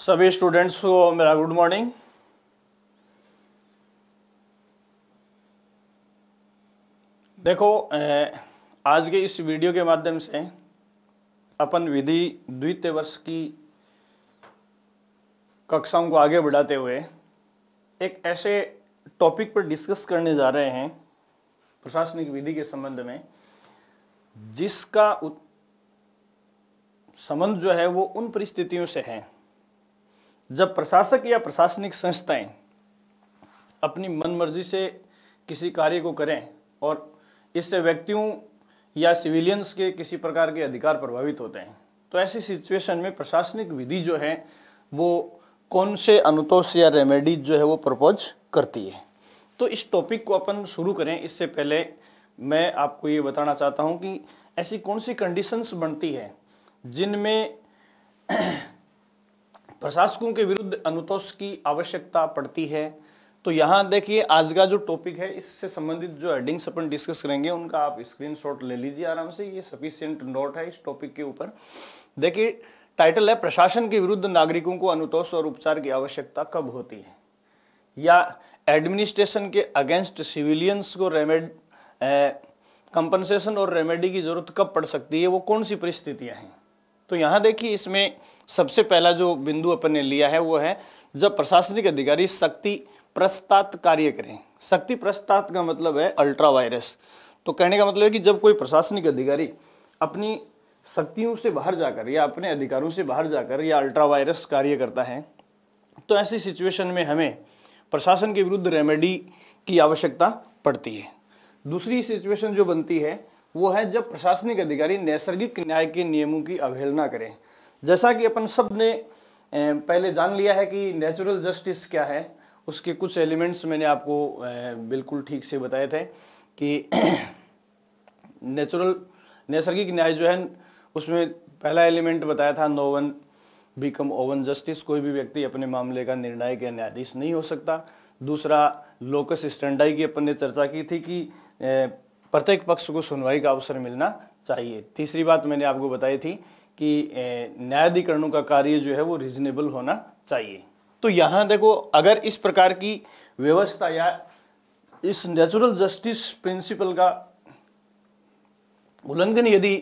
सभी स्टूडेंट्स को मेरा गुड मॉर्निंग। देखो, आज के इस वीडियो के माध्यम से अपन विधि द्वितीय वर्ष की कक्षाओं को आगे बढ़ाते हुए एक ऐसे टॉपिक पर डिस्कस करने जा रहे हैं प्रशासनिक विधि के संबंध में, जिसका संबंध जो है वो उन परिस्थितियों से है जब प्रशासक या प्रशासनिक संस्थाएं अपनी मनमर्जी से किसी कार्य को करें और इससे व्यक्तियों या सिविलियंस के किसी प्रकार के अधिकार प्रभावित होते हैं। तो ऐसी सिचुएशन में प्रशासनिक विधि जो है वो कौन से अनुतोष या रेमेडीज जो है वो प्रपोज करती है। तो इस टॉपिक को अपन शुरू करें इससे पहले मैं आपको ये बताना चाहता हूँ कि ऐसी कौन सी कंडीशंस बनती है जिनमें प्रशासकों के विरुद्ध अनुतोष की आवश्यकता पड़ती है। तो यहाँ देखिए, आज का जो टॉपिक है इससे संबंधित जो हेडिंग्स अपन डिस्कस करेंगे उनका आप स्क्रीनशॉट ले लीजिए आराम से। ये सफिशिएंट नोट है इस टॉपिक के ऊपर। देखिए, टाइटल है प्रशासन के विरुद्ध नागरिकों को अनुतोष और उपचार की आवश्यकता कब होती है, या एडमिनिस्ट्रेशन के अगेंस्ट सिविलियंस को कंपनसेशन और रेमेडी की जरूरत कब पड़ सकती है, वो कौन सी परिस्थितियां हैं। तो यहाँ देखिए, इसमें सबसे पहला जो बिंदु अपन ने लिया है वो है जब प्रशासनिक अधिकारी शक्ति प्रस्तात कार्य करें। शक्ति प्रस्तात का मतलब है अल्ट्रा वायरस। तो कहने का मतलब है कि जब कोई प्रशासनिक अधिकारी अपनी शक्तियों से बाहर जाकर या अपने अधिकारों से बाहर जाकर या अल्ट्रा वायरस कार्य करता है, तो ऐसी सिचुएशन में हमें प्रशासन के विरुद्ध रेमेडी की आवश्यकता पड़ती है। दूसरी सिचुएशन जो बनती है वो है जब प्रशासनिक अधिकारी नैसर्गिक न्याय के नियमों की अवहेलना करें। जैसा कि अपन सब ने पहले जान लिया है कि नेचुरल जस्टिस क्या है, उसके कुछ एलिमेंट्स मैंने आपको बिल्कुल ठीक से बताए थे कि नैसर्गिक न्याय जो है उसमें पहला एलिमेंट बताया था no one become own justice, कोई भी व्यक्ति अपने मामले का निर्णायक या न्यायाधीश नहीं हो सकता। दूसरा लोकस स्टैंडाई की अपन ने चर्चा की थी कि प्रत्येक पक्ष को सुनवाई का अवसर मिलना चाहिए। तीसरी बात मैंने आपको बताई थी कि न्यायाधिकरणों का कार्य जो है वो रीजनेबल होना चाहिए। तो यहाँ देखो, अगर इस प्रकार की व्यवस्था या इस नेचुरल जस्टिस प्रिंसिपल का उल्लंघन यदि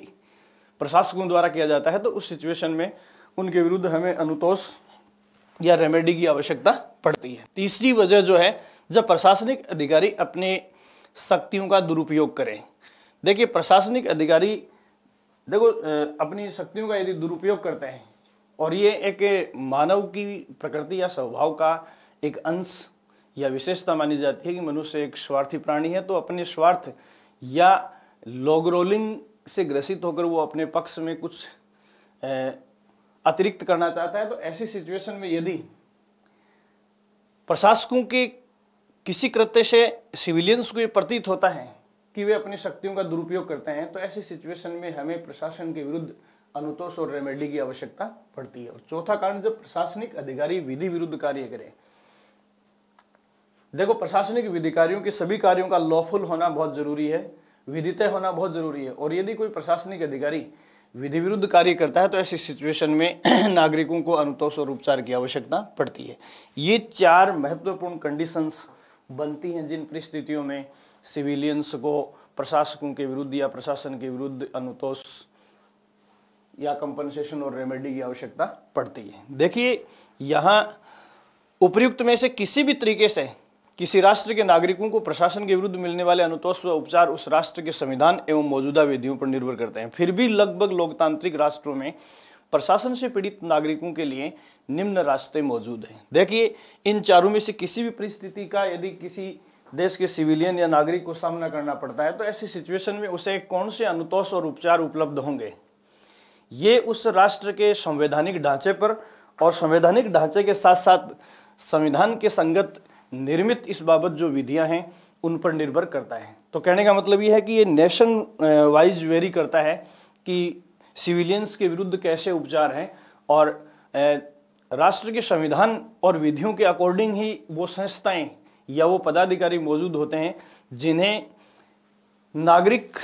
प्रशासकों द्वारा किया जाता है तो उस सिचुएशन में उनके विरुद्ध हमें अनुतोष या रेमेडी की आवश्यकता पड़ती है। तीसरी वजह जो है जब प्रशासनिक अधिकारी अपने शक्तियों का दुरुपयोग करें। देखिए, प्रशासनिक अधिकारी अपनी शक्तियों का यदि दुरुपयोग करते हैं और ये एक मानव की प्रकृति या स्वभाव का एक अंश या विशेषता मानी जाती है कि मनुष्य एक स्वार्थी प्राणी है, तो अपने स्वार्थ या लॉग रोलिंग से ग्रसित होकर वो अपने पक्ष में कुछ अतिरिक्त करना चाहता है। तो ऐसी सिचुएशन में यदि प्रशासकों के किसी कृत्य से सिविलियंस को ये प्रतीत होता है कि वे अपनी शक्तियों का दुरुपयोग करते हैं, तो ऐसी सिचुएशन में हमें प्रशासन के विरुद्ध अनुतोष और रेमेडी की आवश्यकता पड़ती है। और चौथा कारण, जब प्रशासनिक अधिकारी विधि विरुद्ध कार्य करें। देखो, प्रशासनिक अधिकारियों के सभी कार्यों का लॉफुल होना बहुत जरूरी है, विधितय होना बहुत जरूरी है। और यदि कोई प्रशासनिक अधिकारी विधि विरुद्ध कार्य करता है तो ऐसी सिचुएशन में नागरिकों को अनुतोष और उपचार की आवश्यकता पड़ती है। ये चार महत्वपूर्ण कंडीशंस बनती हैं जिन परिस्थितियों में सिविलियंस को प्रशासकों के विरुद्ध या प्रशासन के विरुद्ध अनुतोष या कंपनसेशन और रेमेडी की आवश्यकता पड़ती है। देखिए, यहाँ उपर्युक्त में से किसी भी तरीके से किसी राष्ट्र के नागरिकों को प्रशासन के विरुद्ध मिलने वाले अनुतोष व उपचार उस राष्ट्र के संविधान एवं मौजूदा विधियों पर निर्भर करते हैं। फिर भी लगभग लोकतांत्रिक राष्ट्रों में प्रशासन से पीड़ित नागरिकों के लिए निम्न रास्ते मौजूद हैं। देखिए, इन चारों में से किसी भी परिस्थिति का यदि किसी देश के सिविलियन या नागरिक को सामना करना पड़ता है तो ऐसी सिचुएशन में उसे कौन से अनुतोष और उपचार उपलब्ध होंगे, ये उस राष्ट्र के संवैधानिक ढांचे पर और संवैधानिक ढांचे के साथ साथ संविधान के संगत निर्मित इस बाबत जो विधियां हैं उन पर निर्भर करता है। तो कहने का मतलब ये है कि ये नेशन वाइज वेरी करता है कि सिविलियंस के विरुद्ध कैसे उपचार हैं, और राष्ट्र के संविधान और विधियों के अकॉर्डिंग ही वो संस्थाएं या वो पदाधिकारी मौजूद होते हैं जिन्हें नागरिक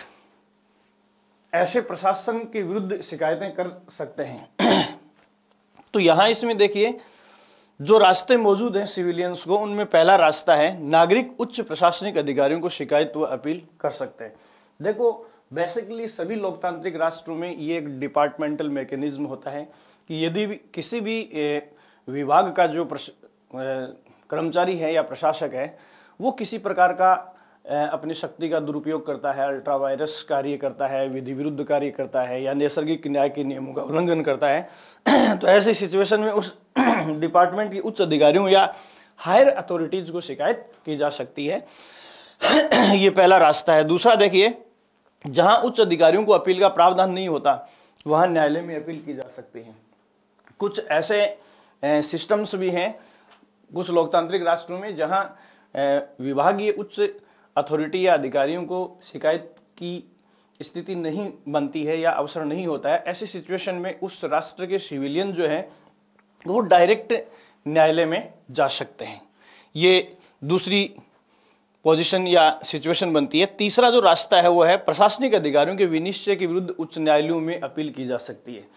ऐसे प्रशासन के विरुद्ध शिकायतें कर सकते हैं। तो यहाँ इसमें देखिए जो रास्ते मौजूद हैं सिविलियंस को, उनमें पहला रास्ता है नागरिक उच्च प्रशासनिक अधिकारियों को शिकायत व अपील कर सकते हैं। देखो बेसिकली सभी लोकतांत्रिक राष्ट्रों में ये एक डिपार्टमेंटल मैकेनिज्म होता है कि यदि भी किसी भी विभाग का जो कर्मचारी है या प्रशासक है वो किसी प्रकार का अपनी शक्ति का दुरुपयोग करता है, अल्ट्रा वायरस कार्य करता है, विधि विरुद्ध कार्य करता है या नैसर्गिक न्याय के नियमों का उल्लंघन करता है तो ऐसी सिचुएशन में उस डिपार्टमेंट के उच्च अधिकारियों या हायर अथॉरिटीज को शिकायत की जा सकती है। ये पहला रास्ता है। दूसरा देखिए, जहां उच्च अधिकारियों को अपील का प्रावधान नहीं होता वहां न्यायालय में अपील की जा सकती है। कुछ ऐसे सिस्टम्स भी हैं कुछ लोकतांत्रिक राष्ट्रों में जहां विभागीय उच्च अथॉरिटी या अधिकारियों को शिकायत की स्थिति नहीं बनती है या अवसर नहीं होता है। ऐसी सिचुएशन में उस राष्ट्र के सिविलियन जो है वो डायरेक्ट न्यायालय में जा सकते हैं। ये दूसरी पोजीशन या सिचुएशन बनती है। तीसरा जो रास्ता है वो है प्रशासनिक अधिकारियों के विनिश्चय के विरुद्ध उच्च न्यायालयों में अपील की जा सकती है।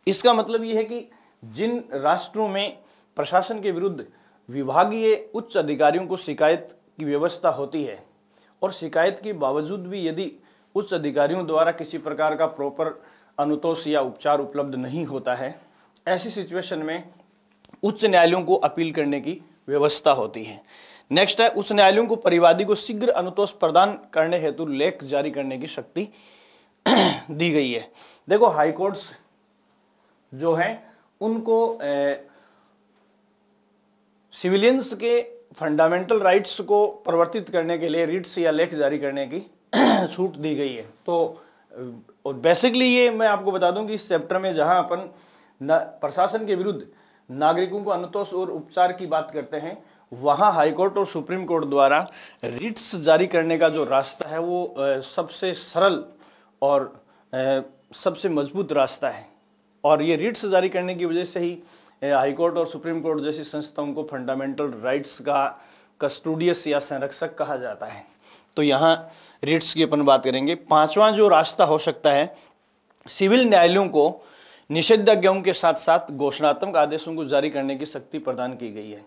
इसका मतलब ये है कि जिन राष्ट्रों में प्रशासन के विरुद्ध विभागीय उच्च अधिकारियों को शिकायत की व्यवस्था होती है और शिकायत के बावजूद भी यदि उच्च अधिकारियों द्वारा किसी प्रकार का प्रॉपर अनुतोष या उपचार उपलब्ध नहीं होता है, ऐसी सिचुएशन में उच्च न्यायालयों को अपील करने की व्यवस्था होती है। नेक्स्ट है उच्च न्यायालयों को परिवादी को शीघ्र अनुतोष प्रदान करने हेतु लेख जारी करने की शक्ति दी गई है। देखो हाई कोर्ट्स जो हैं उनको सिविलियंस के फंडामेंटल राइट्स को परिवर्तित करने के लिए रिट्स या लेख जारी करने की छूट दी गई है। तो और बेसिकली ये मैं आपको बता दूं कि इस चैप्टर में जहां अपन प्रशासन के विरुद्ध नागरिकों को अनुतोष और उपचार की बात करते हैं, वहां हाईकोर्ट और सुप्रीम कोर्ट द्वारा रिट्स जारी करने का जो रास्ता है वो सबसे सरल और सबसे मजबूत रास्ता है। और ये रिट्स जारी करने की वजह से ही हाईकोर्ट और सुप्रीम कोर्ट जैसी संस्थाओं को फंडामेंटल राइट्स का कस्टोडियस या संरक्षक कहा जाता है। तो यहाँ रिट्स की अपन बात करेंगे। पांचवा जो रास्ता हो सकता है, सिविल न्यायालयों को निषेधाज्ञाओं के साथ साथ घोषणात्मक आदेशों को जारी करने की शक्ति प्रदान की गई है,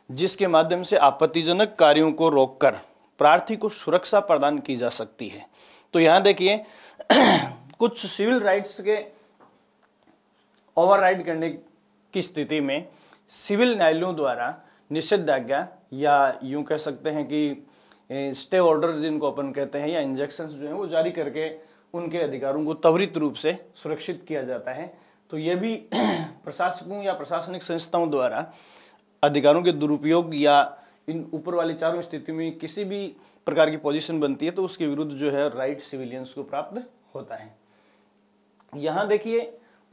जिसके माध्यम से आपत्तिजनक कार्यों को रोककर प्रार्थी को सुरक्षा प्रदान की जा सकती है। तो यहाँ देखिए कुछ सिविल राइट्स के ओवरराइड करने की स्थिति में सिविल न्यायालयों द्वारा निषेधाज्ञा या यूं कह सकते हैं कि स्टे ऑर्डर जिनको अपन कहते हैं या इंजेक्शंस जो हैं वो जारी करके उनके अधिकारों को त्वरित रूप से सुरक्षित किया जाता है। तो ये भी प्रशासकों या प्रशासनिक संस्थाओं द्वारा अधिकारों के दुरुपयोग या इन ऊपर वाली चारों स्थितियों में किसी भी प्रकार की पोजीशन बनती है तो उसके विरुद्ध जो है राइट सिविलियंस को प्राप्त होता है। यहाँ देखिए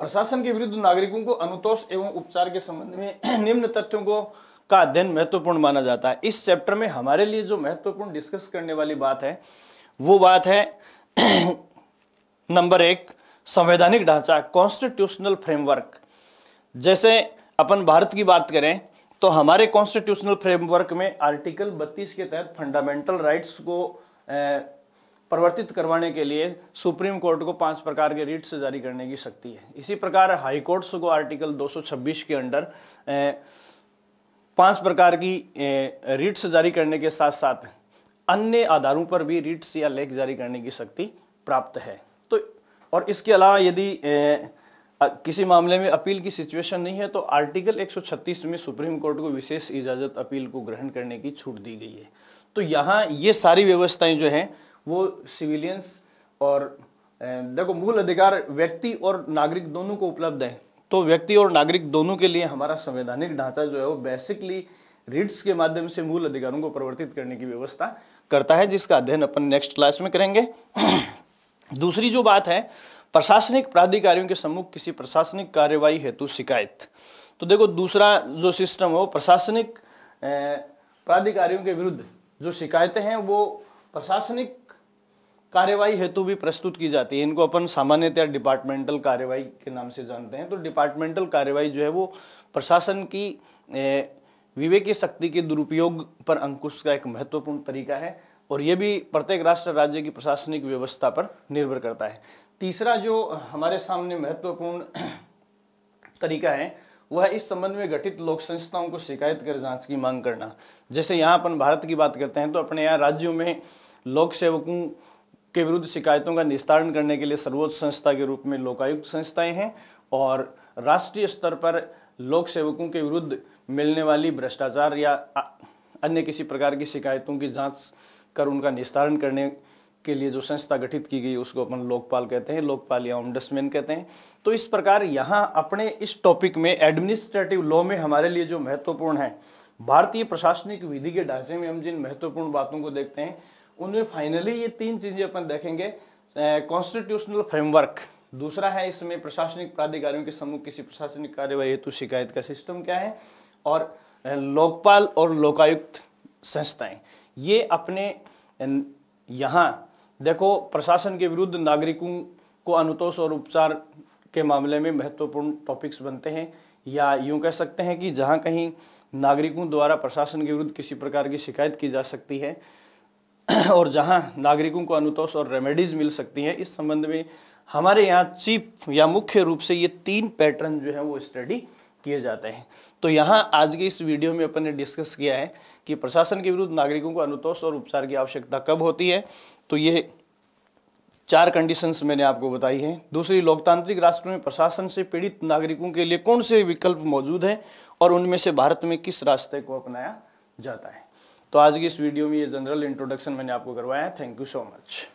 प्रशासन के विरुद्ध नागरिकों को अनुतोष एवं उपचार के संबंध में निम्न तथ्यों को का अध्ययन महत्वपूर्ण माना जाता है। इस चैप्टर में हमारे लिए जो महत्वपूर्ण डिस्कस करने वाली बात है वो बात है नंबर 1 संवैधानिक ढांचा, कॉन्स्टिट्यूशनल फ्रेमवर्क। जैसे अपन भारत की बात करें तो हमारे कॉन्स्टिट्यूशनल फ्रेमवर्क में आर्टिकल 32 के तहत फंडामेंटल राइट्स को परिवर्तित करवाने के लिए सुप्रीम कोर्ट को 5 प्रकार के रिट्स जारी करने की शक्ति है। इसी प्रकार हाई कोर्ट्स को आर्टिकल 226 के अंडर 5 प्रकार की रिट्स जारी करने के साथ साथ अन्य आधारों पर भी रिट्स या लेख जारी करने की शक्ति प्राप्त है। तो और इसके अलावा यदि किसी मामले में अपील की सिचुएशन नहीं है तो आर्टिकल 136 में सुप्रीम कोर्ट को विशेष इजाजत अपील को ग्रहण करने की छूट दी गई है। तो यहाँ ये सारी व्यवस्थाएं जो हैं वो सिविलियंस और देखो मूल अधिकार व्यक्ति और नागरिक दोनों को उपलब्ध है। तो व्यक्ति और नागरिक दोनों के लिए हमारा संवैधानिक ढांचा जो है वो बेसिकली रिट्स के माध्यम से मूल अधिकारों को परिवर्तित करने की व्यवस्था करता है, जिसका अध्ययन अपन नेक्स्ट क्लास में करेंगे। दूसरी जो बात है प्रशासनिक प्राधिकारियों के सम्मुख किसी प्रशासनिक कार्यवाही हेतु शिकायत। तो देखो दूसरा जो सिस्टम है वो प्रशासनिक प्राधिकारियों के विरुद्ध जो शिकायतें हैं वो प्रशासनिक कार्यवाही हेतु भी प्रस्तुत की जाती है। इनको अपन सामान्यतः डिपार्टमेंटल कार्यवाही के नाम से जानते हैं। तो डिपार्टमेंटल कार्यवाही जो है वो प्रशासन की विवेकी शक्ति के दुरुपयोग पर अंकुश का एक महत्वपूर्ण तरीका है और ये भी प्रत्येक राष्ट्र राज्य की प्रशासनिक व्यवस्था पर निर्भर करता है। तीसरा जो हमारे सामने महत्वपूर्ण तरीका है वह इस संबंध में गठित लोक संस्थाओं को शिकायत कर जांच की मांग करना। जैसे यहाँ अपन भारत की बात करते हैं तो अपने यहाँ राज्यों में लोक सेवकों के विरुद्ध शिकायतों का निस्तारण करने के लिए सर्वोच्च संस्था के रूप में लोकायुक्त संस्थाएं हैं, और राष्ट्रीय स्तर पर लोक सेवकों के विरुद्ध मिलने वाली भ्रष्टाचार या अन्य किसी प्रकार की शिकायतों की जांच कर उनका निस्तारण करने के लिए जो संस्था गठित की गई उसको अपन लोकपाल कहते हैं, लोकपाल या ओम्बड्समैन कहते हैं। तो इस प्रकार यहाँ अपने इस टॉपिक में एडमिनिस्ट्रेटिव लॉ में हमारे लिए जो महत्वपूर्ण है, भारतीय प्रशासनिक विधि के ढांचे में हम जिन महत्वपूर्ण बातों को देखते हैं उनमें फाइनली ये 3 चीजें अपन देखेंगे। कॉन्स्टिट्यूशनल फ्रेमवर्क, दूसरा है इसमें प्रशासनिक प्राधिकारियों के समूह किसी प्रशासनिक कार्यवाही हेतु शिकायत का सिस्टम क्या है, और लोकपाल और लोकायुक्त संस्थाएं। ये अपने यहाँ देखो प्रशासन के विरुद्ध नागरिकों को अनुतोष और उपचार के मामले में महत्वपूर्ण टॉपिक्स बनते हैं, या यूं कह सकते हैं कि जहां कहीं नागरिकों द्वारा प्रशासन के विरुद्ध किसी प्रकार की शिकायत की जा सकती है और जहां नागरिकों को अनुतोष और रेमेडीज मिल सकती हैं, इस संबंध में हमारे यहाँ चीफ या मुख्य रूप से ये 3 पैटर्न जो है वो स्टडी किए जाते हैं। तो यहाँ आज की इस वीडियो में अपन ने डिस्कस किया है कि प्रशासन के विरुद्ध नागरिकों को अनुतोष और उपचार की आवश्यकता कब होती है। तो ये 4 कंडीशंस मैंने आपको बताई हैं। दूसरी, लोकतांत्रिक राष्ट्रों में प्रशासन से पीड़ित नागरिकों के लिए कौन से विकल्प मौजूद हैं और उनमें से भारत में किस रास्ते को अपनाया जाता है। तो आज की इस वीडियो में ये जनरल इंट्रोडक्शन मैंने आपको करवाया है। Thank you so much.